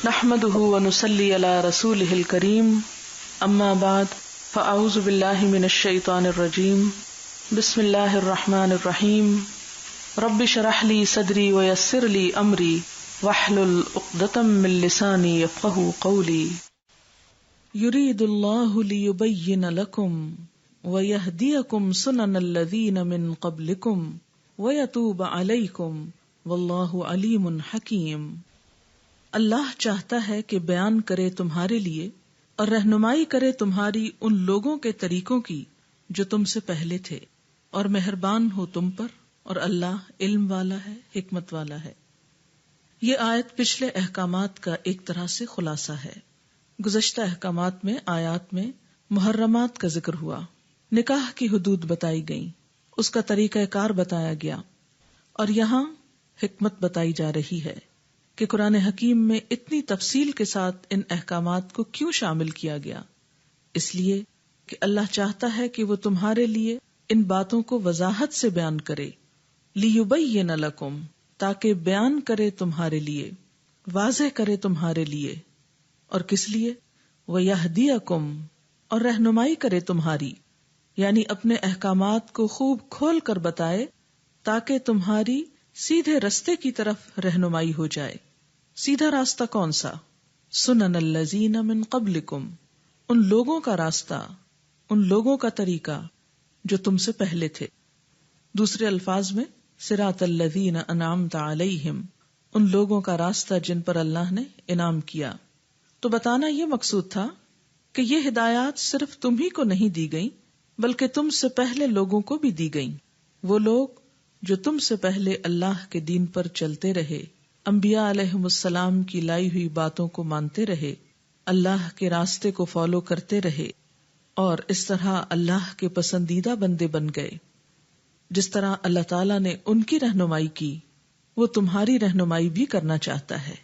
نحمده ونصلي على رسوله الكريم اما بعد فاعوذ بالله من الشيطان الرجيم بسم الله الرحمن الرحيم رب اشرح لي صدري ويسر لي امري واحلل عقدة من لساني يفقهوا قولي يريد الله ليبين لكم ويهديكم سنن الذين من قبلكم ويتوب عليكم والله عليم حكيم۔ اللہ چاہتا ہے کہ بیان کرے تمہارے لیے اور رہنمائی کرے تمہاری ان لوگوں کے طریقوں کی جو تم سے پہلے تھے، اور مہربان ہو تم پر، اور اللہ علم والا ہے، حکمت والا ہے۔ یہ آیت پچھلے احکامات کا ایک طرح سے خلاصہ ہے۔ گزشتہ احکامات میں آیات میں محرمات کا ذکر ہوا، نکاح کی حدود بتائی گئیں، اس کا طریقہ کار بتایا گیا، اور یہاں حکمت بتائی جا رہی ہے کہ قرآن حکیم میں اتنی تفصیل کے ساتھ ان احکامات کو کیوں شامل کیا گیا۔ اس لیے کہ اللہ چاہتا ہے کہ وہ تمہارے لیے ان باتوں کو وضاحت سے بیان کرے، لیبین لکم، تاکہ بیان کرے تمہارے لیے، واضح کرے تمہارے لیے، اور کس لیے؟ ویہدیکم، اور رہنمائی کرے تمہاری، یعنی اپنے احکامات کو خوب کھول کر بتائے تاکہ تمہاری سیدھے رستے کی طرف رہنمائی ہو جائے۔ سیدھا راستہ کون سا؟ سنن الذین من قبلکم، ان لوگوں کا راستہ، ان لوگوں کا طریقہ جو تم سے پہلے تھے۔ دوسرے الفاظ میں صراط الذین انعمت علیہم، ان لوگوں کا راستہ جن پر اللہ نے انعام کیا۔ تو بتانا یہ مقصود تھا کہ یہ ہدایات صرف تم ہی کو نہیں دی گئیں بلکہ تم سے پہلے لوگوں کو بھی دی گئیں۔ وہ لوگ جو تم سے پہلے اللہ کے دین پر چلتے رہے، انبیاء علیہم السلام کی لائی ہوئی باتوں کو مانتے رہے، اللہ کے راستے کو فالو کرتے رہے، اور اس طرح اللہ کے پسندیدہ بندے بن گئے۔ جس طرح اللہ تعالیٰ نے ان کی رہنمائی کی، وہ تمہاری رہنمائی بھی کرنا چاہتا ہے۔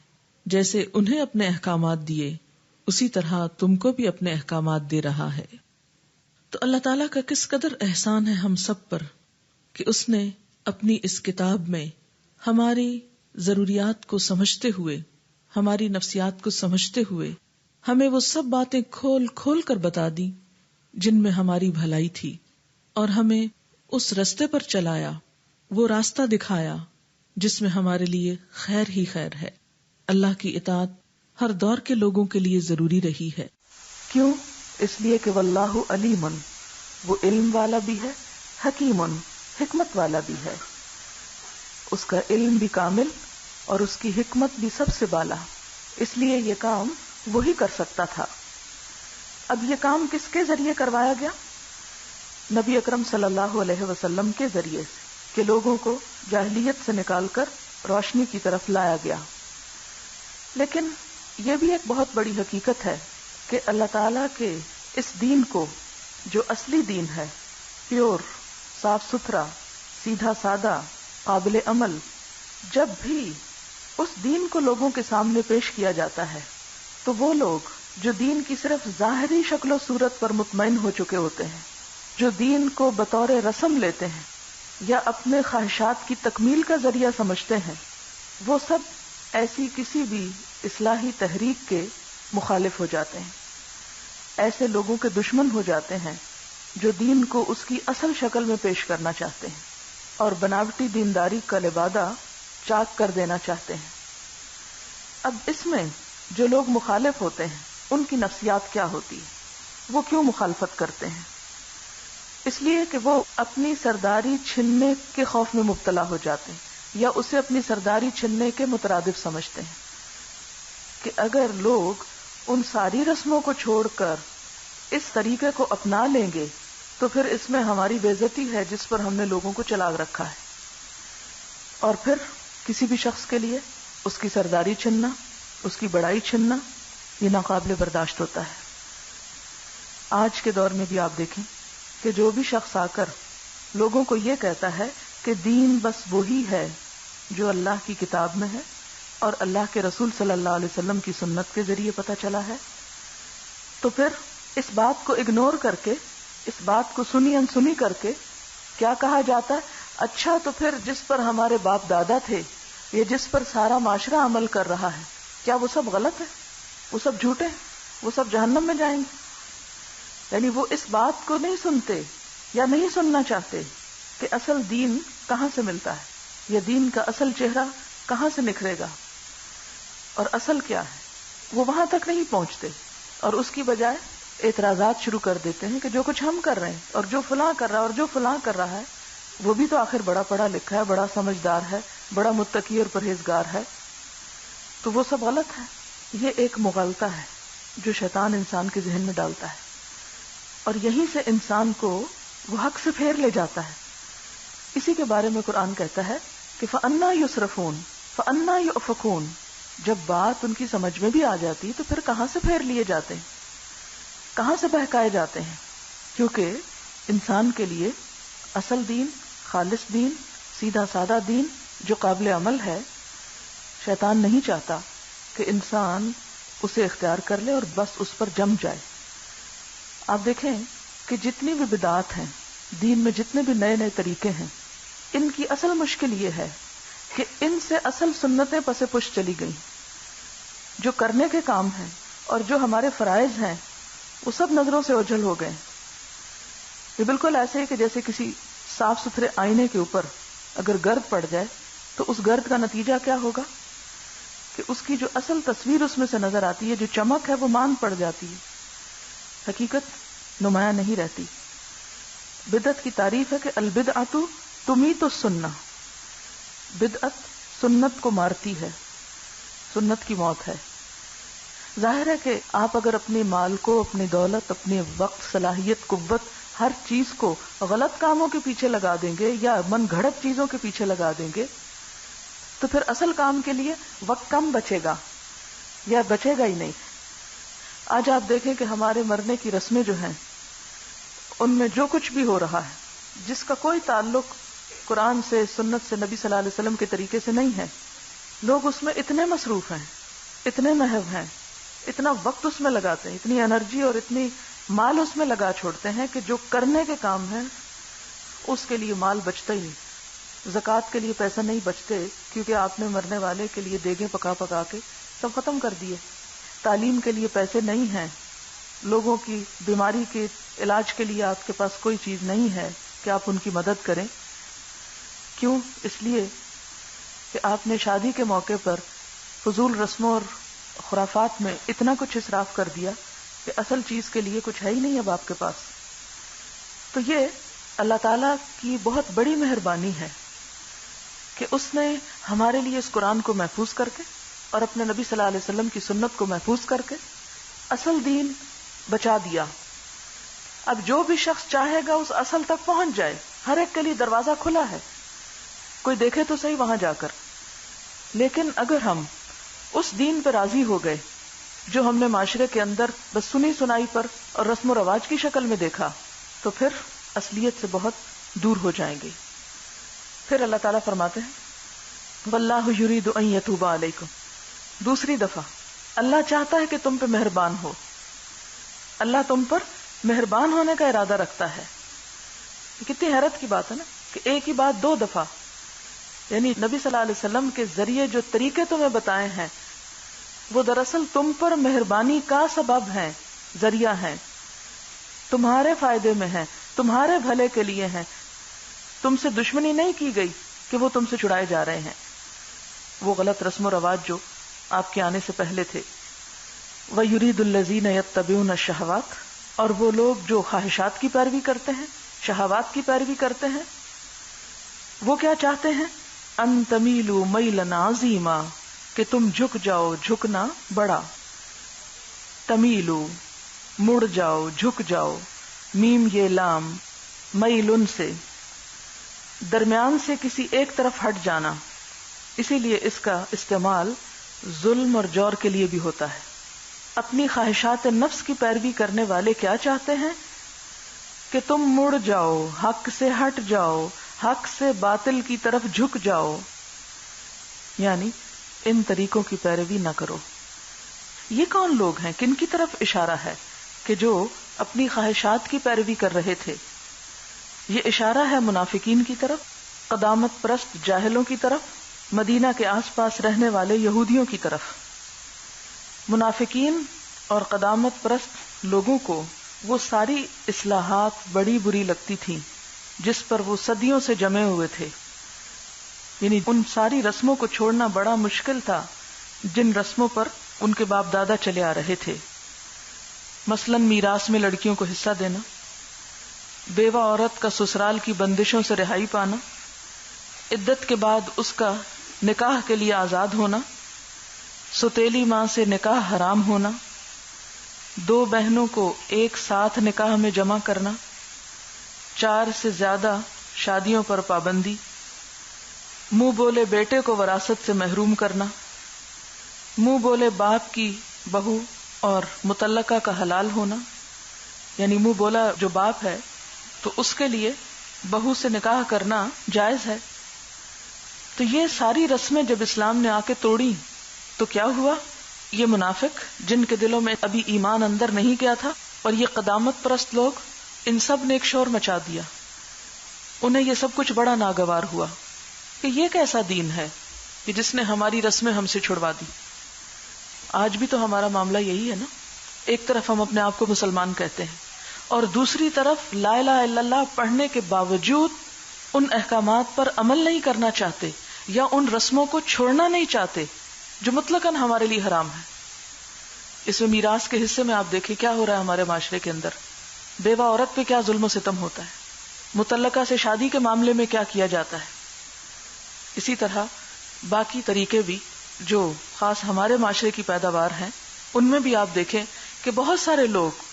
جیسے انہیں اپنے احکامات دیے، اسی طرح تم کو بھی اپنے احکامات دے رہا ہے۔ تو اللہ تعالیٰ کا کس قدر احسان ہے ہم سب پر کہ اس نے اپنی اس کتاب میں ہماری ضروریات کو سمجھتے ہوئے، ہماری نفسیات کو سمجھتے ہوئے ہمیں وہ سب باتیں کھول کھول کر بتا دی جن میں ہماری بھلائی تھی، اور ہمیں اس راستے پر چلایا، وہ راستہ دکھایا جس میں ہمارے لیے خیر ہی خیر ہے۔ اللہ کی اطاعت ہر دور کے لوگوں کے لیے ضروری رہی ہے۔ کیوں؟ اس لیے کہ واللہ علیم، وہ علم والا بھی ہے، حکیم، حکمت والا بھی ہے۔ اس کا علم بھی کامل اور اس کی حکمت بھی سب سے بالا، اس لیے یہ کام وہی کر سکتا تھا۔ اب یہ کام کس کے ذریعے کروایا گیا؟ نبی اکرم صلی اللہ علیہ وسلم کے ذریعے کہ لوگوں کو جاہلیت سے نکال کر روشنی کی طرف لایا گیا۔ لیکن یہ بھی ایک بہت بڑی حقیقت ہے کہ اللہ تعالیٰ کے اس دین کو، جو اصلی دین ہے، پیور، صاف ستھرا، سیدھا سادہ، قابل عمل، جب بھی اس دین کو لوگوں کے سامنے پیش کیا جاتا ہے تو وہ لوگ جو دین کی صرف ظاہری شکل و صورت پر مطمئن ہو چکے ہوتے ہیں، جو دین کو بطور رسم لیتے ہیں یا اپنے خواہشات کی تکمیل کا ذریعہ سمجھتے ہیں، وہ سب ایسی کسی بھی اصلاحی تحریک کے مخالف ہو جاتے ہیں، ایسے لوگوں کے دشمن ہو جاتے ہیں جو دین کو اس کی اصل شکل میں پیش کرنا چاہتے ہیں اور بناوٹی دینداری کا لبادہ چاک کر دینا چاہتے ہیں۔ اب اس میں جو لوگ مخالف ہوتے ہیں ان کی نفسیات کیا ہوتی ہے؟ وہ کیوں مخالفت کرتے ہیں؟ اس لیے کہ وہ اپنی سرداری چھننے کے خوف میں مبتلا ہو جاتے ہیں یا اسے اپنی سرداری چھننے کے مترادف سمجھتے ہیں کہ اگر لوگ ان ساری رسموں کو چھوڑ کر اس طریقے کو اپنا لیں گے تو پھر اس میں ہماری بے عزتی ہے جس پر ہم نے لوگوں کو چلا رکھا ہے، اور پھر کسی بھی شخص کے لیے اس کی سرداری چھننا، اس کی بڑائی چھننا، یہ ناقابل برداشت ہوتا ہے۔ آج کے دور میں بھی آپ دیکھیں کہ جو بھی شخص آ کر لوگوں کو یہ کہتا ہے کہ دین بس وہی ہے جو اللہ کی کتاب میں ہے اور اللہ کے رسول صلی اللہ علیہ وسلم کی سنت کے ذریعے پتہ چلا ہے، تو پھر اس بات کو اگنور کر کے، اس بات کو سنی انسنی کر کے کیا کہا جاتا ہے؟ اچھا تو پھر جس پر ہمارے باپ دادا تھے یا جس پر سارا معاشرہ عمل کر رہا ہے، کیا وہ سب غلط ہے؟ وہ سب جھوٹے ہیں؟ وہ سب جہنم میں جائیں گے؟ یعنی وہ اس بات کو نہیں سنتے یا نہیں سننا چاہتے کہ اصل دین کہاں سے ملتا ہے، یا دین کا اصل چہرہ کہاں سے نکھرے گا اور اصل کیا ہے. وہ وہاں تک نہیں پہنچتے اور اس کی بجائے اعتراضات شروع کر دیتے ہیں کہ جو کچھ ہم کر رہے ہیں اور جو فلاں کر رہا ہے اور جو فلاں کر رہا ہے وہ بھی تو آخر بڑا پڑھا لکھا ہے، بڑا سمجھدار ہے، بڑا متقی اور پرہیزگار ہے، تو وہ سب غلط ہے. یہ ایک مغالطہ ہے جو شیطان انسان کے ذہن میں ڈالتا ہے اور یہیں سے انسان کو وہ حق سے پھیر لے جاتا ہے. اسی کے بارے میں قرآن کہتا ہے کہ فَأَنَّا يُصْرَفُونَ فَأَنَّا يُؤْفَكُونَ. جب بات ان کی سمجھ میں بھی آ جاتی تو پھر کہاں سے پھیر لیے جاتے ہیں، کہاں سے بہکائے جاتے ہیں. کیونکہ انسان کے لیے اصل دین، خالص دین، سیدھا سادہ دین جو قابل عمل ہے، شیطان نہیں چاہتا کہ انسان اسے اختیار کر لے اور بس اس پر جم جائے. آپ دیکھیں کہ جتنی بھی بدعات ہیں دین میں، جتنے بھی نئے نئے طریقے ہیں، ان کی اصل مشکل یہ ہے کہ ان سے اصل سنتیں پس پش چلی گئیں. جو کرنے کے کام ہیں اور جو ہمارے فرائض ہیں وہ سب نظروں سے اوجھل ہو گئے. یہ بالکل ایسے ہی کہ جیسے کسی صاف ستھرے آئینے کے اوپر اگر گرد پڑ جائے تو اس گرد کا نتیجہ کیا ہوگا کہ اس کی جو اصل تصویر اس میں سے نظر آتی ہے، جو چمک ہے وہ مان پڑ جاتی ہے، حقیقت نمایاں نہیں رہتی. بدعت کی تعریف ہے کہ البدعۃ تمیت السنہ، بدعت سنت کو مارتی ہے، سنت کی موت ہے. ظاہر ہے کہ آپ اگر اپنے مال کو، اپنی دولت، اپنے وقت، صلاحیت، قوت، ہر چیز کو غلط کاموں کے پیچھے لگا دیں گے یا من گھڑت چیزوں کے پیچھے لگا دیں گے تو پھر اصل کام کے لیے وقت کم بچے گا یا بچے گا ہی نہیں. آج آپ دیکھیں کہ ہمارے مرنے کی رسمیں جو ہیں ان میں جو کچھ بھی ہو رہا ہے جس کا کوئی تعلق قرآن سے، سنت سے، نبی صلی اللہ علیہ وسلم کے طریقے سے نہیں ہے، لوگ اس میں اتنے مصروف ہیں، اتنے محو ہیں، اتنا وقت اس میں لگاتے ہیں، اتنی انرجی اور اتنی مال اس میں لگا چھوڑتے ہیں کہ جو کرنے کے کام ہیں اس کے لیے مال بچتا ہی نہیں. زکوٰۃ کے لیے پیسہ نہیں بچتے کیونکہ آپ نے مرنے والے کے لیے دیگیں پکا پکا کے سب ختم کر دیے. تعلیم کے لیے پیسے نہیں ہیں، لوگوں کی بیماری کے علاج کے لیے آپ کے پاس کوئی چیز نہیں ہے کہ آپ ان کی مدد کریں. کیوں؟ اس لیے کہ آپ نے شادی کے موقع پر فضول رسموں اور خرافات میں اتنا کچھ اسراف کر دیا کہ اصل چیز کے لیے کچھ ہے ہی نہیں اب آپ کے پاس. تو یہ اللہ تعالیٰ کی بہت بڑی مہربانی ہے کہ اس نے ہمارے لیے اس قرآن کو محفوظ کر کے اور اپنے نبی صلی اللہ علیہ وسلم کی سنت کو محفوظ کر کے اصل دین بچا دیا. اب جو بھی شخص چاہے گا اس اصل تک پہنچ جائے، ہر ایک کے لیے دروازہ کھلا ہے، کوئی دیکھے تو صحیح وہاں جا کر. لیکن اگر ہم اس دین پہ راضی ہو گئے جو ہم نے معاشرے کے اندر بس سنی سنائی پر اور رسم و رواج کی شکل میں دیکھا تو پھر اصلیت سے بہت دور ہو جائیں گے. پھر اللہ تعالیٰ فرماتے ہیں واللہ یرید ان یتوب علیکم. دوسری دفعہ اللہ چاہتا ہے کہ تم پہ مہربان ہو، اللہ تم پر مہربان ہونے کا ارادہ رکھتا ہے. کتنی حیرت کی بات ہے نا کہ ایک ہی بات دو دفعہ، یعنی نبی صلی اللہ علیہ وسلم کے ذریعے جو طریقے تمہیں بتائے ہیں وہ دراصل تم پر مہربانی کا سبب ہیں، ذریعہ ہیں، تمہارے فائدے میں ہیں، تمہارے بھلے کے لیے ہیں. تم سے دشمنی نہیں کی گئی کہ وہ تم سے چھڑائے جا رہے ہیں، وہ غلط رسم و رواج جو آپ کے آنے سے پہلے تھے. وَيُرِيدُ الَّذِينَ يَتَّبِعُونَ الشَّهَوَاتِ، اور وہ لوگ جو خواہشات کی پیروی کرتے ہیں، شہوات کی پیروی کرتے ہیں، وہ کیا چاہتے ہیں؟ ان تمیلوا میلا عظیما، کہ تم جھک جاؤ جھکنا بڑا. تمیلو مڑ جاؤ، جھک جاؤ. میم یہ لام، میلن سے درمیان سے کسی ایک طرف ہٹ جانا، اسی لیے اس کا استعمال ظلم اور جور کے لیے بھی ہوتا ہے. اپنی خواہشات نفس کی پیروی کرنے والے کیا چاہتے ہیں کہ تم مڑ جاؤ، حق سے ہٹ جاؤ، حق سے باطل کی طرف جھک جاؤ، یعنی ان طریقوں کی پیروی نہ کرو. یہ کون لوگ ہیں؟ کن کی طرف اشارہ ہے کہ جو اپنی خواہشات کی پیروی کر رہے تھے؟ یہ اشارہ ہے منافقین کی طرف، قدامت پرست جاہلوں کی طرف، مدینہ کے آس پاس رہنے والے یہودیوں کی طرف. منافقین اور قدامت پرست لوگوں کو وہ ساری اصلاحات بڑی بری لگتی تھیں جس پر وہ صدیوں سے جمے ہوئے تھے. یعنی ان ساری رسموں کو چھوڑنا بڑا مشکل تھا جن رسموں پر ان کے باپ دادا چلے آ رہے تھے. مثلاً میراث میں لڑکیوں کو حصہ دینا، بیوہ عورت کا سسرال کی بندشوں سے رہائی پانا، عدت کے بعد اس کا نکاح کے لیے آزاد ہونا، سوتیلی ماں سے نکاح حرام ہونا، 2 بہنوں کو ایک ساتھ نکاح میں جمع کرنا، 4 سے زیادہ شادیوں پر پابندی، منہ بولے بیٹے کو وراثت سے محروم کرنا، منہ بولے باپ کی بہو اور مطلقہ کا حلال ہونا. یعنی منہ بولا جو باپ ہے تو اس کے لیے بہو سے نکاح کرنا جائز ہے. تو یہ ساری رسمیں جب اسلام نے آ کے توڑی تو کیا ہوا؟ یہ منافق جن کے دلوں میں ابھی ایمان اندر نہیں گیا تھا اور یہ قدامت پرست لوگ، ان سب نے ایک شور مچا دیا. انہیں یہ سب کچھ بڑا ناگوار ہوا کہ یہ کیسا دین ہے کہ جس نے ہماری رسمیں ہم سے چھڑوا دی. آج بھی تو ہمارا معاملہ یہی ہے نا. ایک طرف ہم اپنے آپ کو مسلمان کہتے ہیں اور دوسری طرف لا الہ الا اللہ پڑھنے کے باوجود ان احکامات پر عمل نہیں کرنا چاہتے یا ان رسموں کو چھوڑنا نہیں چاہتے جو مطلقاً ہمارے لیے حرام ہے. اس میں میراث کے حصے میں آپ دیکھیں کیا ہو رہا ہے ہمارے معاشرے کے اندر. بیوہ عورت پہ کیا ظلم و ستم ہوتا ہے، مطلقہ سے شادی کے معاملے میں کیا کیا جاتا ہے. اسی طرح باقی طریقے بھی جو خاص ہمارے معاشرے کی پیداوار ہیں ان میں بھی آپ دیکھیں کہ بہت سارے لوگ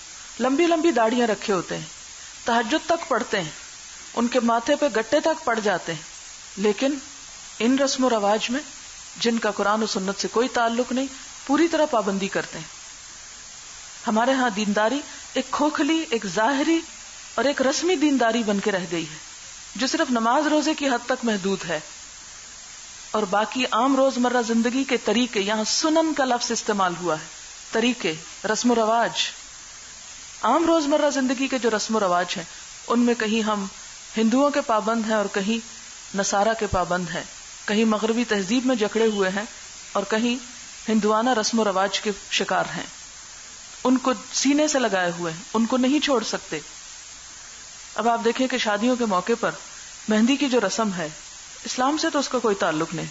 لمبی لمبی داڑیاں رکھے ہوتے ہیں، تہجد تک پڑھتے ہیں، ان کے ماتھے پہ گٹے تک پڑ جاتے ہیں، لیکن ان رسم و رواج میں جن کا قرآن و سنت سے کوئی تعلق نہیں پوری طرح پابندی کرتے ہیں. ہمارے ہاں دینداری ایک کھوکھلی، ایک ظاہری اور ایک رسمی دینداری بن کے رہ گئی ہے جو صرف نماز روزے کی حد تک محدود ہے، اور باقی عام روزمرہ زندگی کے طریقے، یہاں سنن کا لفظ استعمال ہوا ہے، طریقے، رسم و رواج، عام روزمرہ زندگی کے جو رسم و رواج ہیں ان میں کہیں ہم ہندوؤں کے پابند ہیں اور کہیں نصارہ کے پابند ہیں، کہیں مغربی تہذیب میں جکڑے ہوئے ہیں اور کہیں ہندوانہ رسم و رواج کے شکار ہیں. ان کو سینے سے لگائے ہوئے ہیں، ان کو نہیں چھوڑ سکتے. اب آپ دیکھیں کہ شادیوں کے موقع پر مہندی کی جو رسم ہے اسلام سے تو اس کا کوئی تعلق نہیں.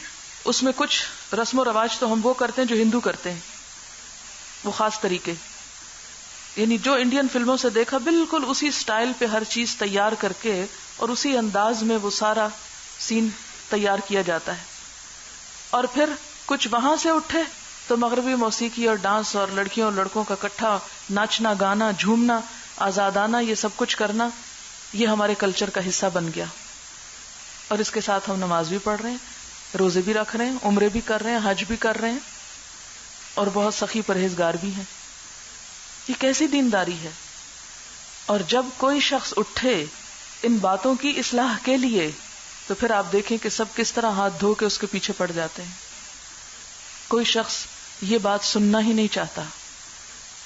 اس میں کچھ رسم و رواج تو ہم وہ کرتے ہیں جو ہندو کرتے ہیں، وہ خاص طریقے، یعنی جو انڈین فلموں سے دیکھا بالکل اسی سٹائل پہ ہر چیز تیار کر کے اور اسی انداز میں وہ سارا سین تیار کیا جاتا ہے. اور پھر کچھ وہاں سے اٹھے تو مغربی موسیقی اور ڈانس اور لڑکیوں اور لڑکوں کا اکٹھا ناچنا، گانا، جھومنا، آزادانہ یہ سب کچھ کرنا، یہ ہمارے کلچر کا حصہ بن گیا. اور اس کے ساتھ ہم نماز بھی پڑھ رہے ہیں، روزے بھی رکھ رہے ہیں، عمرے بھی کر رہے ہیں، حج بھی کر رہے ہیں اور بہت سخی پرہیزگار بھی ہیں. یہ کیسی دینداری ہے؟ اور جب کوئی شخص اٹھے ان باتوں کی اصلاح کے لیے تو پھر آپ دیکھیں کہ سب کس طرح ہاتھ دھو کے اس کے پیچھے پڑ جاتے ہیں. کوئی شخص یہ بات سننا ہی نہیں چاہتا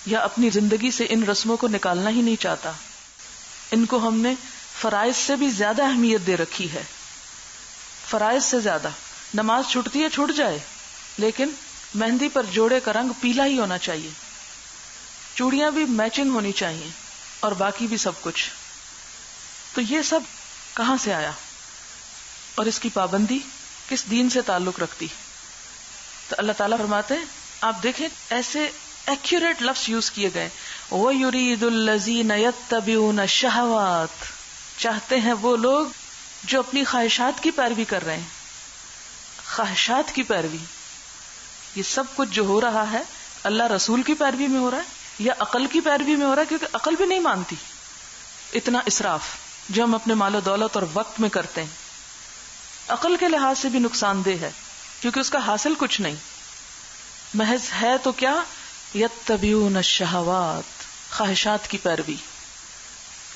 یا اپنی زندگی سے ان رسموں کو نکالنا ہی نہیں چاہتا. ان کو ہم نے فرائض سے بھی زیادہ اہمیت دے رکھی ہے، فرائض سے زیادہ. نماز چھوٹتی ہے چھوٹ جائے، لیکن مہندی پر جوڑے کا رنگ پیلا ہی ہونا چاہیے، چوڑیاں بھی میچنگ ہونی چاہیے اور باقی بھی سب کچھ. تو یہ سب کہاں سے آیا اور اس کی پابندی کس دین سے تعلق رکھتی؟ تو اللہ تعالیٰ فرماتے ہیں، آپ دیکھیں ایسے ایکوریٹ لفظ یوز کیے گئے، وَيُرِيدُ الَّذِينَ يَتَّبِعُونَ الشَّهَوَاتِ، چاہتے ہیں وہ لوگ جو اپنی خواہشات کی پیروی کر رہے ہیں. خواہشات کی پیروی، یہ سب کچھ جو ہو رہا ہے اللہ رسول کی پیروی میں ہو رہا ہے یا عقل کی پیروی میں ہو رہا ہے؟ کیونکہ عقل بھی نہیں مانتی اتنا اسراف جو ہم اپنے مال و دولت اور وقت میں کرتے ہیں. عقل کے لحاظ سے بھی نقصان دہ ہے کیونکہ اس کا حاصل کچھ نہیں، محض ہے تو کیا، یتبعون الشہوات، خواہشات کی پیروی.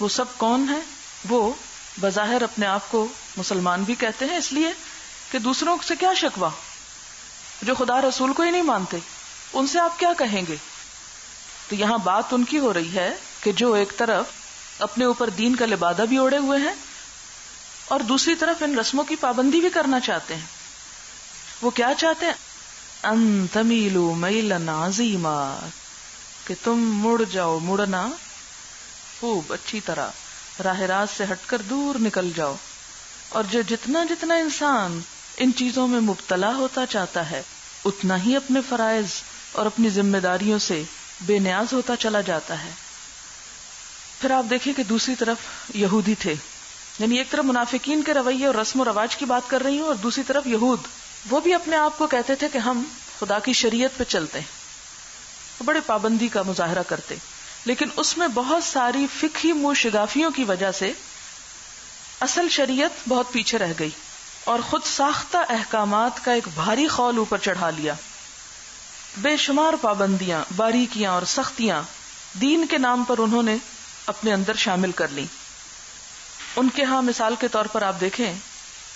وہ سب کون ہیں؟ وہ بظاہر اپنے آپ کو مسلمان بھی کہتے ہیں، اس لیے کہ دوسروں سے کیا شکوہ، جو خدا رسول کو ہی نہیں مانتے ان سے آپ کیا کہیں گے. تو یہاں بات ان کی ہو رہی ہے کہ جو ایک طرف اپنے اوپر دین کا لبادہ بھی اوڑے ہوئے ہیں اور دوسری طرف ان رسموں کی پابندی بھی کرنا چاہتے ہیں. وہ کیا چاہتے ہیں؟ ان تمیلوا میلا عظیما، کہ تم مڑ جاؤ، مڑنا خوب اچھی طرح راہ راست سے ہٹ کر دور نکل جاؤ. اور جتنا جتنا انسان ان چیزوں میں مبتلا ہوتا چاہتا ہے اتنا ہی اپنے فرائض اور اپنی ذمہ داریوں سے بے نیاز ہوتا چلا جاتا ہے. پھر آپ دیکھیں کہ دوسری طرف یہودی تھے، یعنی ایک طرف منافقین کے رویے اور رسم و رواج کی بات کر رہی ہوں، اور دوسری طرف یہود، وہ بھی اپنے آپ کو کہتے تھے کہ ہم خدا کی شریعت پہ چلتے ہیں، وہ بڑے پابندی کا مظاہرہ کرتے، لیکن اس میں بہت ساری فقہی منہ شگافیوں کی وجہ سے اصل شریعت بہت پیچھے رہ گئی اور خود ساختہ احکامات کا ایک بھاری خول اوپر چڑھا لیا. بے شمار پابندیاں، باریکیاں اور سختیاں دین کے نام پر انہوں نے اپنے اندر شامل کر لی. ان کے ہاں مثال کے طور پر آپ دیکھیں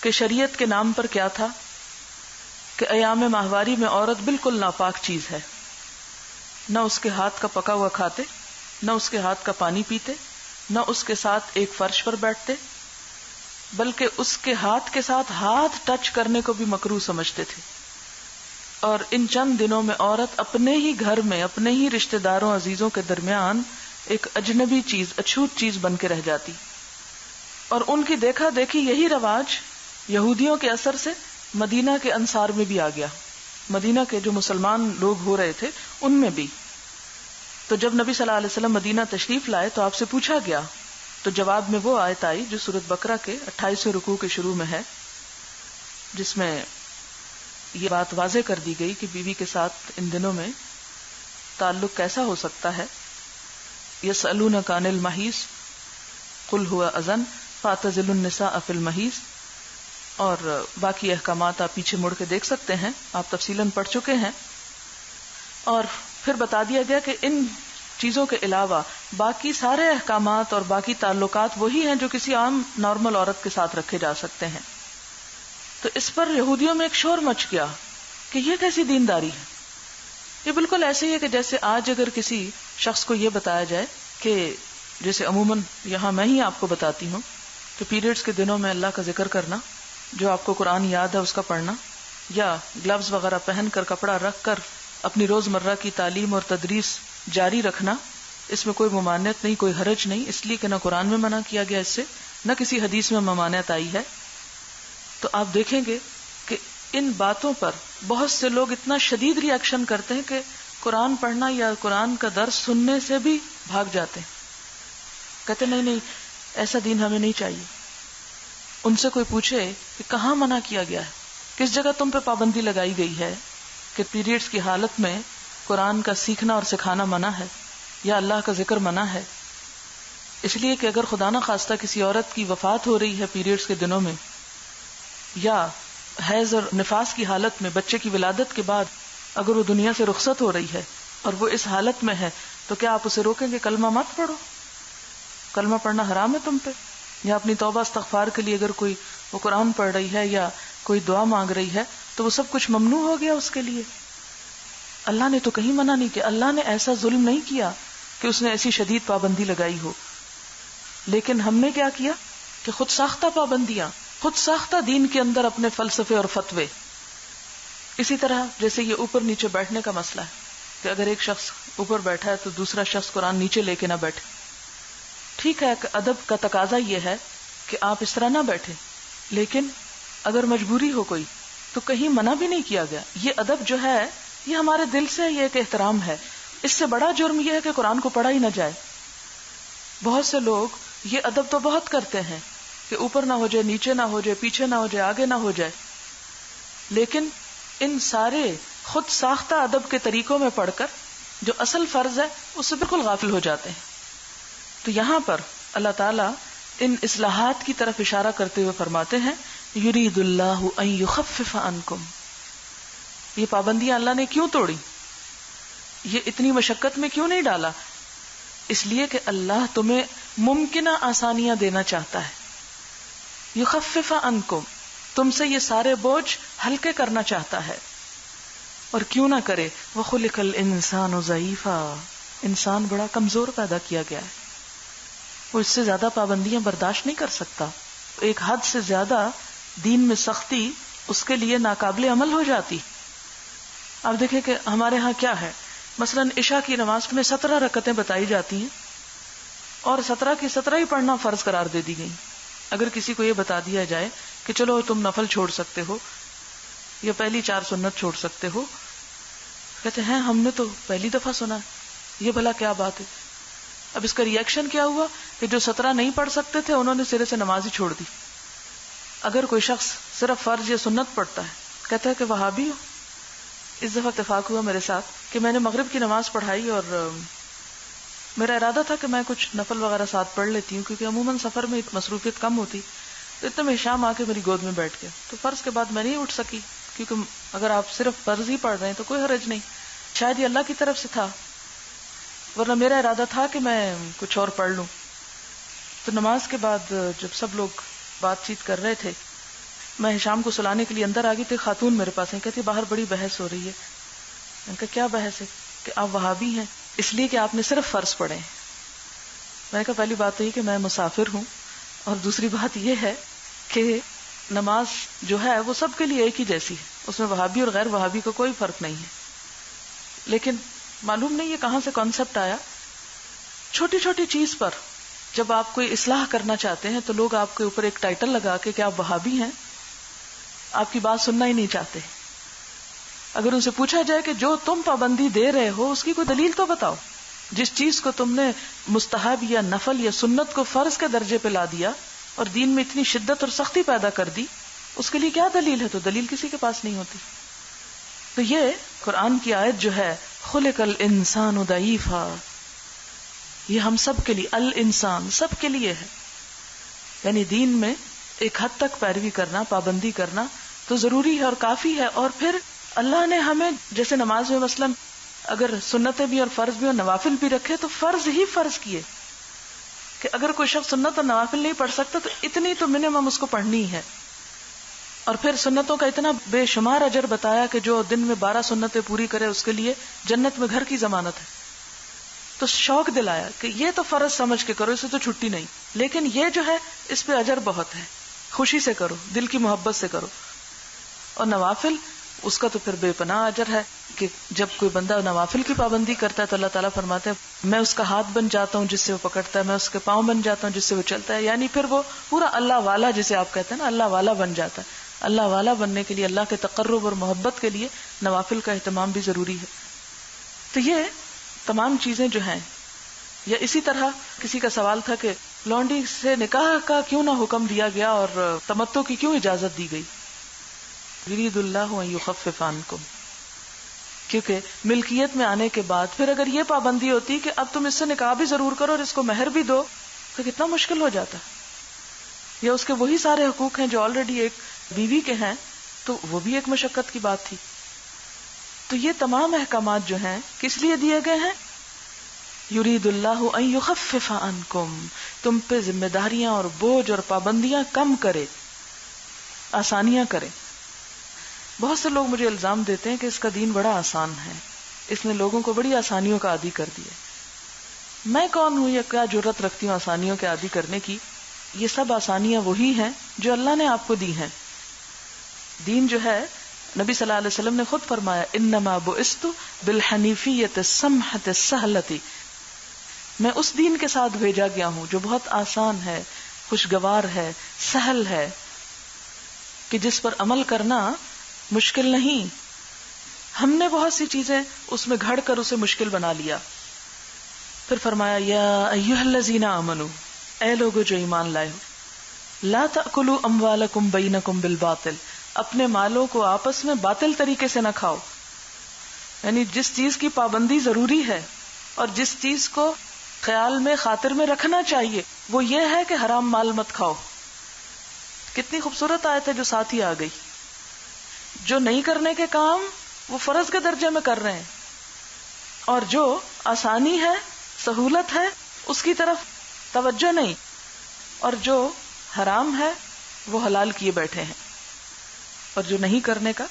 کہ شریعت کے نام پر کیا تھا کہ ایام ماہواری میں عورت بالکل ناپاک چیز ہے، نہ اس کے ہاتھ کا پکا ہوا کھاتے، نہ اس کے ہاتھ کا پانی پیتے، نہ اس کے ساتھ ایک فرش پر بیٹھتے، بلکہ اس کے ہاتھ کے ساتھ ہاتھ ٹچ کرنے کو بھی مکروہ سمجھتے تھے. اور ان چند دنوں میں عورت اپنے ہی گھر میں اپنے ہی رشتہ داروں عزیزوں کے درمیان ایک اجنبی چیز، اچھوت چیز بن کے رہ جاتی. اور ان کی دیکھا دیکھی یہی رواج یہودیوں کے اثر سے مدینہ کے انصار میں بھی آ گیا، مدینہ کے جو مسلمان لوگ ہو رہے تھے ان میں بھی. تو جب نبی صلی اللہ علیہ وسلم مدینہ تشریف لائے تو آپ سے پوچھا گیا، تو جواب میں وہ آیت آئی جو سورۃ بقرہ کے 28ویں رکوع کے شروع میں ہے، جس میں یہ بات واضح کر دی گئی کہ بیوی کے ساتھ ان دنوں میں تعلق کیسا ہو سکتا ہے. یسألونک عن المحیض قل هو اذن فاعتزلوا النساء فی المحیض، اور باقی احکامات آپ پیچھے مڑ کے دیکھ سکتے ہیں، آپ تفصیلاً پڑھ چکے ہیں. اور پھر بتا دیا گیا کہ ان چیزوں کے علاوہ باقی سارے احکامات اور باقی تعلقات وہی ہیں جو کسی عام نارمل عورت کے ساتھ رکھے جا سکتے ہیں. تو اس پر یہودیوں میں ایک شور مچ گیا کہ یہ کیسی دینداری ہے. یہ بالکل ایسے ہی ہے کہ جیسے آج اگر کسی شخص کو یہ بتایا جائے کہ جیسے عموماً یہاں میں ہی آپ کو بتاتی ہوں کہ پیریڈز کے دنوں میں اللہ کا ذکر کرنا، جو آپ کو قرآن یاد ہے اس کا پڑھنا، یا گلوز وغیرہ پہن کر کپڑا رکھ کر اپنی روزمرہ کی تعلیم اور تدریس جاری رکھنا، اس میں کوئی ممانعت نہیں، کوئی حرج نہیں، اس لیے کہ نہ قرآن میں منع کیا گیا اس سے، نہ کسی حدیث میں ممانعت آئی ہے. تو آپ دیکھیں گے کہ ان باتوں پر بہت سے لوگ اتنا شدید ری ایکشن کرتے ہیں کہ قرآن پڑھنا یا قرآن کا درس سننے سے بھی بھاگ جاتے ہیں، کہتے نہیں ایسا دین ہمیں نہیں چاہیے. ان سے کوئی پوچھے کہ کہاں منع کیا گیا ہے، کس جگہ تم پہ پابندی لگائی گئی ہے کہ پیریڈز کی حالت میں قرآن کا سیکھنا اور سکھانا منع ہے یا اللہ کا ذکر منع ہے. اس لیے کہ اگر خدا نہ خواستہ کسی عورت کی وفات ہو رہی ہے پیریڈز کے دنوں میں، یا حیض اور نفاس کی حالت میں بچے کی ولادت کے بعد اگر وہ دنیا سے رخصت ہو رہی ہے اور وہ اس حالت میں ہے، تو کیا آپ اسے روکیں گے کلمہ مت پڑھو، کلمہ پڑھنا حرام ہے تم پہ؟ یا اپنی توبہ استغفار کے لیے اگر کوئی وہ قرآن پڑھ رہی ہے یا کوئی دعا مانگ رہی ہے تو وہ سب کچھ ممنوع ہو گیا اس کے لیے؟ اللہ نے تو کہیں منع نہیں کیا، اللہ نے ایسا ظلم نہیں کیا کہ اس نے ایسی شدید پابندی لگائی ہو. لیکن ہم نے کیا کیا کہ خود ساختہ پابندیاں، خود ساختہ دین کے اندر اپنے فلسفے اور فتوے. اسی طرح جیسے یہ اوپر نیچے بیٹھنے کا مسئلہ ہے کہ اگر ایک شخص اوپر بیٹھا ہے تو دوسرا شخص قرآن نیچے لے کے نہ بیٹھے. ٹھیک ہے کہ ادب کا تقاضا یہ ہے کہ آپ اس طرح نہ بیٹھے، لیکن اگر مجبوری ہو کوئی تو کہیں منع بھی نہیں کیا گیا. یہ ادب جو ہے یہ ہمارے دل سے یہ ایک احترام ہے. اس سے بڑا جرم یہ ہے کہ قرآن کو پڑھا ہی نہ جائے. بہت سے لوگ یہ ادب تو بہت کرتے ہیں کہ اوپر نہ ہو جائے، نیچے نہ ہو جائے، پیچھے نہ ہو جائے، آگے نہ ہو جائے، لیکن ان سارے خود ساختہ ادب کے طریقوں میں پڑھ کر جو اصل فرض ہے اس سے بالکل غافل ہو جاتے ہیں. تو یہاں پر اللہ تعالیٰ ان اصلاحات کی طرف اشارہ کرتے ہوئے فرماتے ہیں یرید اللہ ان یخفف عنکم. یہ پابندیاں اللہ نے کیوں توڑی، یہ اتنی مشقت میں کیوں نہیں ڈالا؟ اس لیے کہ اللہ تمہیں ممکنہ آسانیاں دینا چاہتا ہے. یخفف عنکم، تم سے یہ سارے بوجھ ہلکے کرنا چاہتا ہے. اور کیوں نہ کرے، وخلق الانسان ضعیفا، انسان بڑا کمزور پیدا کیا گیا ہے، وہ اس سے زیادہ پابندیاں برداشت نہیں کر سکتا. ایک حد سے زیادہ دین میں سختی اس کے لیے ناقابل عمل ہو جاتی. آپ دیکھیں کہ ہمارے ہاں کیا ہے، مثلاً عشاء کی نماز میں 17 رکعتیں بتائی جاتی ہیں اور 17 کی 17 ہی پڑھنا فرض قرار دے دی گئی. اگر کسی کو یہ بتا دیا جائے کہ چلو تم نفل چھوڑ سکتے ہو یا پہلی 4 سنت چھوڑ سکتے ہو، کہتے ہیں ہم نے تو پہلی دفعہ سنا، یہ بھلا کیا بات ہے. اب اس کا ری ایکشن کیا ہوا کہ جو 17 نہیں پڑھ سکتے تھے انہوں نے سرے سے نماز ہی چھوڑ دی. اگر کوئی شخص صرف فرض یا سنت پڑھتا ہے، کہتا ہے کہ وہابی ہو. اس دفعہ اتفاق ہوا میرے ساتھ کہ میں نے مغرب کی نماز پڑھائی اور میرا ارادہ تھا کہ میں کچھ نفل وغیرہ ساتھ پڑھ لیتی ہوں کیونکہ عموماً سفر میں مصروفیت کم ہوتی. تو اتنے میں شام آ کے میری گود میں بیٹھ گیا، تو فرض کے بعد میں نہیں اٹھ سکی کیونکہ اگر آپ صرف فرض ہی پڑھ رہے ہیں تو کوئی حرج نہیں، شاید یہ اللہ کی طرف سے تھا، ورنہ میرا ارادہ تھا کہ میں کچھ اور پڑھ لوں. تو نماز کے بعد جب سب لوگ بات چیت کر رہے تھے، میں شام کو سلانے کے لیے اندر آ گئی تھی. خاتون میرے پاس ہیں، کہتی باہر بڑی بحث ہو رہی ہے. میں نے کہا کیا بحث ہے؟ کہ آپ وہابی ہیں اس لیے کہ آپ نے صرف فرض پڑھے ہیں. میں نے کہا پہلی بات تو یہ کہ میں مسافر ہوں، اور دوسری بات یہ ہے کہ نماز جو ہے وہ سب کے لیے ایک ہی جیسی ہے، اس میں وہابی اور غیر وہابی کا کوئی فرق نہیں ہے. لیکن معلوم نہیں یہ کہاں سے کانسیپٹ آیا، چھوٹی چھوٹی چیز پر جب آپ کوئی اصلاح کرنا چاہتے ہیں تو لوگ آپ کے اوپر ایک ٹائٹل لگا کے کہ آپ وہابی ہیں، آپ کی بات سننا ہی نہیں چاہتے. اگر ان سے پوچھا جائے کہ جو تم پابندی دے رہے ہو اس کی کوئی دلیل تو بتاؤ، جس چیز کو تم نے مستحب یا نفل یا سنت کو فرض کے درجے پہ لا دیا اور دین میں اتنی شدت اور سختی پیدا کر دی، اس کے لیے کیا دلیل ہے؟ تو دلیل کسی کے پاس نہیں ہوتی. تو یہ قرآن کی آیت جو ہے خلق الانسان ضعیفا، یہ ہم سب کے لیے، الانسان سب کے لیے ہے. یعنی دین میں ایک حد تک پیروی کرنا، پابندی کرنا تو ضروری ہے اور کافی ہے. اور پھر اللہ نے ہمیں جیسے نماز میں مثلاً اگر سنتیں بھی اور فرض بھی اور نوافل بھی رکھے تو فرض ہی فرض کیے کہ اگر کوئی شخص سنت اور نوافل نہیں پڑھ سکتا تو اتنی تو منیمم اس کو پڑھنی ہے. اور پھر سنتوں کا اتنا بے شمار اجر بتایا کہ جو دن میں 12 سنتیں پوری کرے اس کے لیے جنت میں گھر کی ضمانت ہے. تو شوق دلایا کہ یہ تو فرض سمجھ کے کرو، اسے تو چھٹی نہیں، لیکن یہ جو ہے اس پہ اجر بہت ہے، خوشی سے کرو، دل کی محبت سے کرو. اور نوافل اس کا تو پھر بے پناہ اجر ہے کہ جب کوئی بندہ نوافل کی پابندی کرتا ہے تو اللہ تعالیٰ فرماتے ہیں میں اس کا ہاتھ بن جاتا ہوں جس سے وہ پکڑتا ہے، میں اس کے پاؤں بن جاتا ہوں جس سے وہ چلتا ہے. یعنی پھر وہ پورا اللہ والا جسے آپ کہتے ہیں نا، اللہ والا بن جاتا ہے. اللہ والا بننے کے لیے، اللہ کے تقرب اور محبت کے لیے نوافل کا اہتمام بھی ضروری ہے. تو یہ تمام چیزیں جو ہیں، یا اسی طرح کسی کا سوال تھا کہ لونڈی سے نکاح کا کیوں نہ حکم دیا گیا اور تمتع کی کیوں اجازت دی گئی؟ یرید اللہ ان یخفف عنکم، کیونکہ ملکیت میں آنے کے بعد پھر اگر یہ پابندی ہوتی کہ اب تم اس سے نکاح بھی ضرور کرو اور اس کو مہر بھی دو تو کتنا مشکل ہو جاتا. یا اس کے وہی سارے حقوق ہیں جو آلریڈی ایک بیوی کے ہیں، تو وہ بھی ایک مشقت کی بات تھی. تو یہ تمام احکامات جو ہیں کس لیے دیے گئے ہیں؟ یرید اللہ ان یخفف عنکم، تم پہ ذمہ داریاں اور بوجھ اور پابندیاں کم کرے، آسانیاں کرے. بہت سے لوگ مجھے الزام دیتے ہیں کہ اس کا دین بڑا آسان ہے، اس نے لوگوں کو بڑی آسانیوں کا عادی کر دیا. میں کون ہوں یا کیا جرت رکھتی ہوں آسانیوں کے عادی کرنے کی؟ یہ سب آسانیاں وہی ہیں جو اللہ نے آپ کو دی ہیں. دین جو ہے، نبی صلی اللہ علیہ وسلم نے خود فرمایا انما بعثت بالحنیفیۃ السمحۃ السہلۃ، میں اس دین کے ساتھ بھیجا گیا ہوں جو بہت آسان ہے، خوشگوار ہے، سہل ہے، کہ جس پر عمل کرنا مشکل نہیں. ہم نے بہت سی چیزیں اس میں گھڑ کر اسے مشکل بنا لیا. پھر فرمایا یا ایھا الذین آمنوا، اے لوگو جو ایمان لائے ہو، لا تأکلوا اموالکم بینکم بالباطل، اپنے مالوں کو آپس میں باطل طریقے سے نہ کھاؤ. یعنی جس چیز کی پابندی ضروری ہے اور جس چیز کو خیال میں خاطر میں رکھنا چاہیے وہ یہ ہے کہ حرام مال مت کھاؤ. کتنی خوبصورت آیت ہے جو ساتھ ہی آ گئی. جو نہیں کرنے کے کام وہ فرض کے درجے میں کر رہے ہیں، اور جو آسانی ہے، سہولت ہے، اس کی طرف توجہ نہیں، اور جو حرام ہے وہ حلال کیے بیٹھے ہیں، اور جو نہیں کرنے کا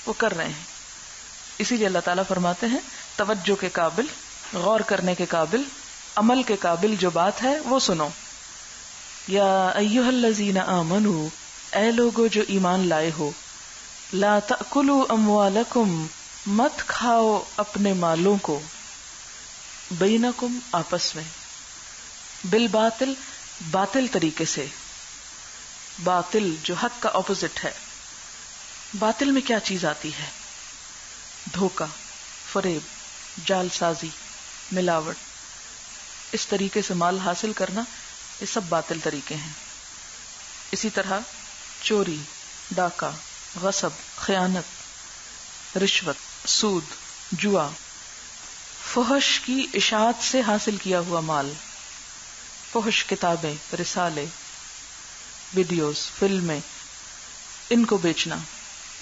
وہ کر رہے ہیں. اسی لیے اللہ تعالیٰ فرماتے ہیں توجہ کے قابل، غور کرنے کے قابل، عمل کے قابل جو بات ہے وہ سنو. یا ایھا الذین آمنوا، اے لوگو جو ایمان لائے ہو، لا تأکلوا اموالکم، مت کھاؤ اپنے مالوں کو بینکم آپس میں، بالباطل باطل طریقے سے. باطل جو حق کا اپوزٹ ہے. باطل میں کیا چیز آتی ہے؟ دھوکہ، فریب، جال سازی، ملاوٹ. اس طریقے سے مال حاصل کرنا، یہ سب باطل طریقے ہیں. اسی طرح چوری، ڈاکہ، غصب، خیانت، رشوت، سود، جوا، فحش کی اشاعت سے حاصل کیا ہوا مال، فحش کتابیں، رسالے، ویڈیوز، فلمیں، ان کو بیچنا،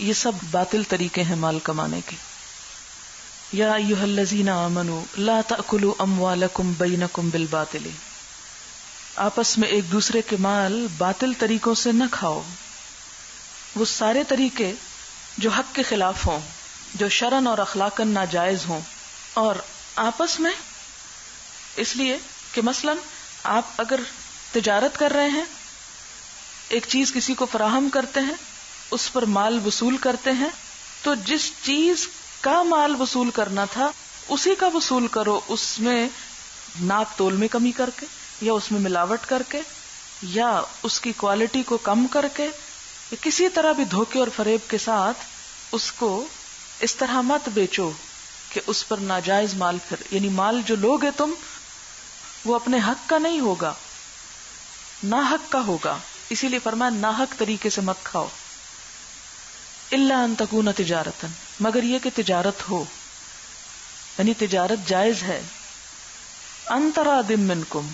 یہ سب باطل طریقے ہیں مال کمانے کے. یا ایھا الذین آمنوا لا تأکلوا اموالکم بینکم بالباطل، آپس میں ایک دوسرے کے مال باطل طریقوں سے نہ کھاؤ. وہ سارے طریقے جو حق کے خلاف ہوں، جو شرعن اور اخلاقاً ناجائز ہوں، اور آپس میں اس لیے کہ مثلا آپ اگر تجارت کر رہے ہیں، ایک چیز کسی کو فراہم کرتے ہیں، اس پر مال وصول کرتے ہیں، تو جس چیز کا مال وصول کرنا تھا اسی کا وصول کرو، اس میں ناپ تول میں کمی کر کے، یا اس میں ملاوٹ کر کے، یا اس کی کوالٹی کو کم کر کے، یا کسی طرح بھی دھوکے اور فریب کے ساتھ اس کو اس طرح مت بیچو کہ اس پر ناجائز مال پھر، یعنی مال جو لوگے تم وہ اپنے حق کا نہیں ہوگا، ناحق کا ہوگا. اسی لیے فرمایا ناحق طریقے سے مت کھاؤ. الا ان تکون تجارتا، مگر یہ کہ تجارت ہو، یعنی تجارت جائز ہے. ان تراض منکم،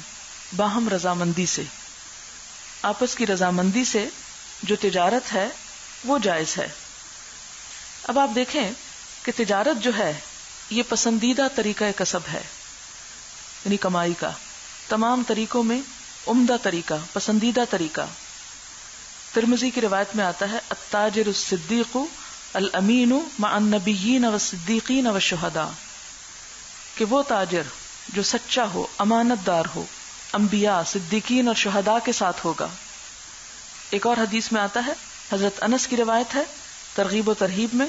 باہم رضامندی سے، آپس کی رضامندی سے جو تجارت ہے وہ جائز ہے. اب آپ دیکھیں کہ تجارت جو ہے یہ پسندیدہ طریقہ کسب ہے، یعنی کمائی کا تمام طریقوں میں عمدہ طریقہ، پسندیدہ طریقہ. ترمذی کی روایت میں آتا ہے التاجر الصدیق الامین مع النبیین والصدیقین والشہداء، کہ وہ تاجر جو سچا ہو، امانت دار ہو، انبیاء، صدیقین اور شہداء کے ساتھ ہوگا. ایک اور حدیث میں آتا ہے، حضرت انس کی روایت ہے ترغیب و ترہیب میں،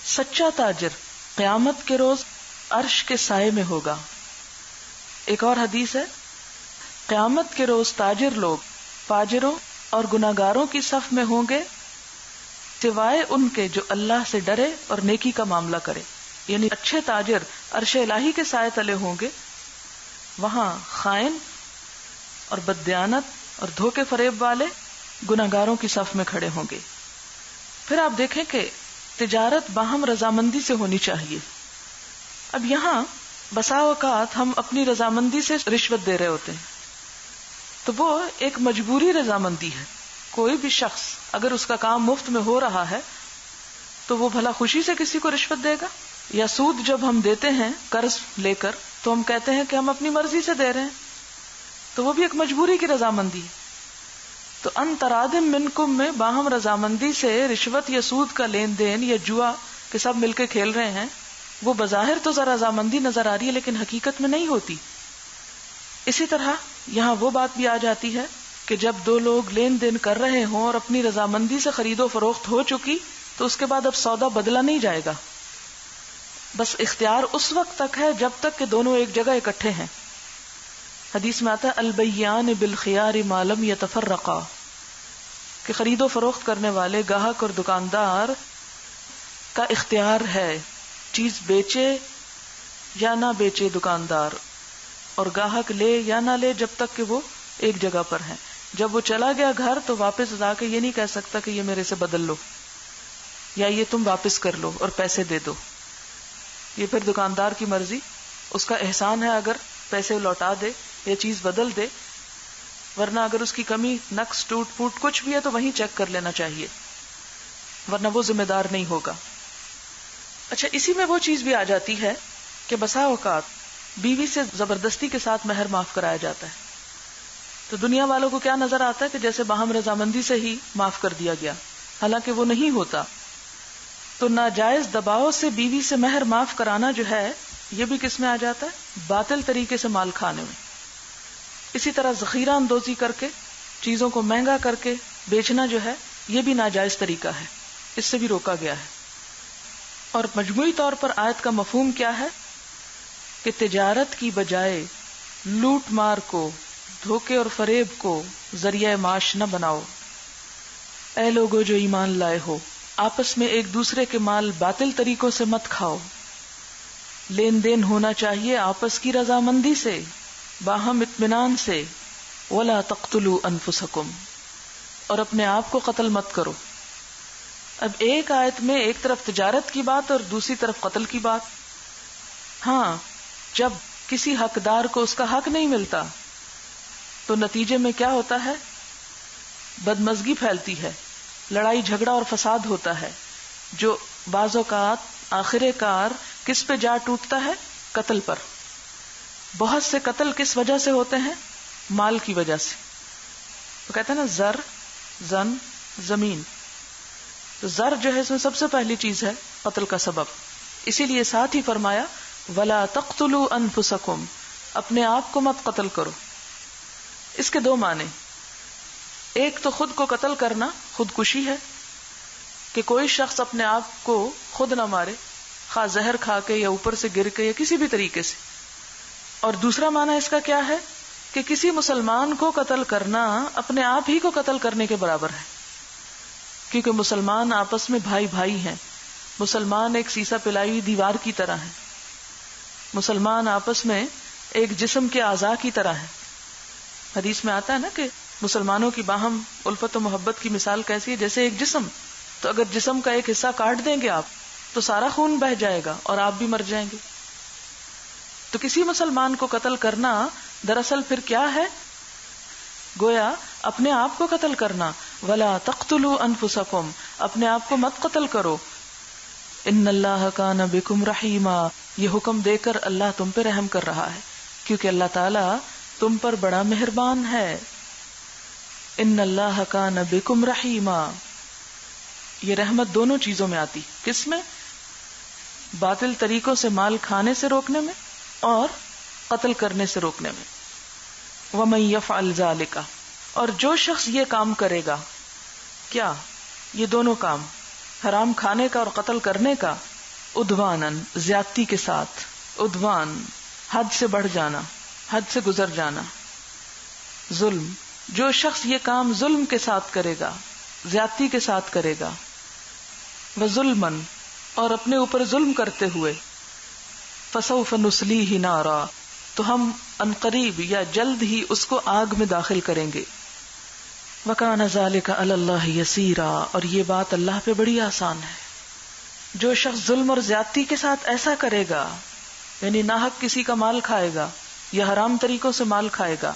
سچا تاجر قیامت کے روز عرش کے سائے میں ہوگا. ایک اور حدیث ہے، قیامت کے روز تاجر لوگ فاجروں اور گناہگاروں کی صف میں ہوں گے سوائے ان کے جو اللہ سے ڈرے اور نیکی کا معاملہ کرے. یعنی اچھے تاجر عرش الہی کے سائے تلے ہوں گے، وہاں خائن اور بددیانت اور دھوکے فریب والے گناہگاروں کی صف میں کھڑے ہوں گے. پھر آپ دیکھیں کہ تجارت باہم رضامندی سے ہونی چاہیے. اب یہاں بسا اوقات ہم اپنی رضامندی سے رشوت دے رہے ہوتے ہیں، تو وہ ایک مجبوری رضامندی ہے. کوئی بھی شخص اگر اس کا کام مفت میں ہو رہا ہے تو وہ بھلا خوشی سے کسی کو رشوت دے گا؟ یا سود جب ہم دیتے ہیں قرض لے کر تو ہم کہتے ہیں کہ ہم اپنی مرضی سے دے رہے ہیں، تو وہ بھی ایک مجبوری کی رضامندی ہے. تو ان تراض منکم میں باہم رضامندی سے رشوت یا سود کا لین دین یا جوا کہ سب مل کے کھیل رہے ہیں، وہ بظاہر تو ذرا رضامندی نظر آ رہی ہے لیکن حقیقت میں نہیں ہوتی. اسی طرح یہاں وہ بات بھی آ جاتی ہے کہ جب دو لوگ لین دین کر رہے ہوں اور اپنی رضامندی سے خرید و فروخت ہو چکی تو اس کے بعد اب سودا بدلا نہیں جائے گا، بس اختیار اس وقت تک ہے جب تک کہ دونوں ایک جگہ اکٹھے ہیں. حدیث میں آتا ہے البیان بالخیار ما لم یتفرقا، کہ خرید و فروخت کرنے والے گاہک اور دکاندار کا اختیار ہے، چیز بیچے یا نہ بیچے دکاندار، اور گاہک لے یا نہ لے جب تک کہ وہ ایک جگہ پر ہیں. جب وہ چلا گیا گھر تو واپس آ کے یہ نہیں کہہ سکتا کہ یہ میرے سے بدل لو یا یہ تم واپس کر لو اور پیسے دے دو. یہ پھر دکاندار کی مرضی، اس کا احسان ہے اگر پیسے لوٹا دے یا چیز بدل دے، ورنہ اگر اس کی کمی، نقص، ٹوٹ پھوٹ کچھ بھی ہے تو وہیں چیک کر لینا چاہیے، ورنہ وہ ذمہ دار نہیں ہوگا. اچھا، اسی میں وہ چیز بھی آ جاتی ہے کہ بسا اوقات بیوی سے زبردستی کے ساتھ مہر معاف کرایا جاتا ہے، تو دنیا والوں کو کیا نظر آتا ہے کہ جیسے باہم رضامندی سے ہی معاف کر دیا گیا، حالانکہ وہ نہیں ہوتا. تو ناجائز دباؤ سے بیوی سے مہر معاف کرانا جو ہے یہ بھی کس میں آ جاتا ہے؟ باطل طریقے سے مال کھانے میں. اسی طرح ذخیرہ اندوزی کر کے چیزوں کو مہنگا کر کے بیچنا جو ہے یہ بھی ناجائز طریقہ ہے، اس سے بھی روکا گیا ہے. اور مجموعی طور پر آیت کا مفہوم کیا ہے کہ تجارت کی بجائے لوٹ مار کو، دھوکے اور فریب کو ذریعہ معاش نہ بناؤ۔ اے لوگو جو ایمان لائے ہو، آپس میں ایک دوسرے کے مال باطل طریقوں سے مت کھاؤ، لین دین ہونا چاہیے آپس کی رضامندی سے، باہم اطمینان سے۔ وَلَا تَقْتُلُوا أَنفُسَكُمْ، اور اپنے آپ کو قتل مت کرو۔ اب ایک آیت میں ایک طرف تجارت کی بات اور دوسری طرف قتل کی بات۔ ہاں، جب کسی حقدار کو اس کا حق نہیں ملتا تو نتیجے میں کیا ہوتا ہے؟ بدمزگی پھیلتی ہے، لڑائی جھگڑا اور فساد ہوتا ہے، جو بعض اوقات آخر کار کس پہ جا ٹوٹتا ہے؟ قتل پر۔ بہت سے قتل کس وجہ سے ہوتے ہیں؟ مال کی وجہ سے۔ تو کہتے ہیں نا زر، زن، زمین۔ تو زر جو ہے اس میں سب سے پہلی چیز ہے قتل کا سبب، اسی لیے ساتھ ہی فرمایا وَلَا تَقْتُلُوا أَنفُسَكُمْ، اپنے آپ کو مت قتل کرو۔ اس کے دو معنی، ایک تو خود کو قتل کرنا خودکشی ہے کہ کوئی شخص اپنے آپ کو خود نہ مارے، خواہ زہر کھا کے یا اوپر سے گر کے یا کسی بھی طریقے سے۔ اور دوسرا معنی اس کا کیا ہے کہ کسی مسلمان کو قتل کرنا اپنے آپ ہی کو قتل کرنے کے برابر ہے، کیونکہ مسلمان آپس میں بھائی بھائی ہیں، مسلمان ایک سیسا پلائی دیوار کی طرح ہے، مسلمان آپس میں ایک جسم کے اعضاء کی طرح ہے۔ حدیث میں آتا ہے نا کہ مسلمانوں کی باہم الفت و محبت کی مثال کیسی ہے؟ جیسے ایک جسم، تو اگر جسم کا ایک حصہ کاٹ دیں گے آپ تو سارا خون بہہ جائے گا اور آپ بھی مر جائیں گے۔ تو کسی مسلمان کو قتل کرنا دراصل پھر کیا ہے؟ گویا اپنے آپ کو قتل کرنا۔ وَلَا تَقْتُلُوا أَنفُسَكُمْ، اپنے آپ کو مت قتل کرو۔ إِنَّ اللَّهَ كَانَ بِكُمْ رَحِيمًا، یہ حکم دے کر اللہ تم پہ رحم کر رہا ہے کیونکہ اللہ تعالیٰ تم پر بڑا مہربان ہے۔ إِنَّ اللَّهَ كَانَ بِكُمْ رَحِيمًا، یہ رحمت دونوں چیزوں میں آتی، کس میں؟ باطل طریقوں سے مال کھانے سے روکنے میں اور قتل کرنے سے روکنے میں۔ وَمَن يَفْعَلْ ذَلِكَ، اور جو شخص یہ کام کرے گا، کیا؟ یہ دونوں کام، حرام کھانے کا اور قتل کرنے کا، عدواناً، زیادتی کے ساتھ، عدوان حد سے بڑھ جانا، حد سے گزر جانا، ظلم، جو شخص یہ کام ظلم کے ساتھ کرے گا، زیادتی کے ساتھ کرے گا، وظلماً، اور اپنے اوپر ظلم کرتے ہوئے، فسوف نصلیہ نارا، تو ہم عنقریب یا جلد ہی اس کو آگ میں داخل کریں گے۔ وَكَانَ ذَلِكَ عَلَى اللَّهِ يَسِيرًا، اور یہ بات اللہ پہ بڑی آسان ہے۔ جو شخص ظلم اور زیادتی کے ساتھ ایسا کرے گا، یعنی ناحق کسی کا مال کھائے گا یا حرام طریقوں سے مال کھائے گا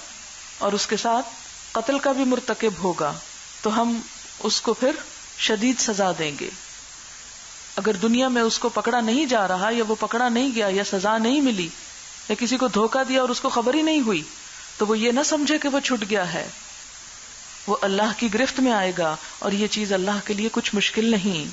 اور اس کے ساتھ قتل کا بھی مرتکب ہوگا، تو ہم اس کو پھر شدید سزا دیں گے۔ اگر دنیا میں اس کو پکڑا نہیں جا رہا یا وہ پکڑا نہیں گیا یا سزا نہیں ملی یا کسی کو دھوکہ دیا اور اس کو خبر ہی نہیں ہوئی، تو وہ یہ نہ سمجھے کہ وہ چھٹ گیا ہے، وہ اللہ کی گرفت میں آئے گا، اور یہ چیز اللہ کے لیے کچھ مشکل نہیں۔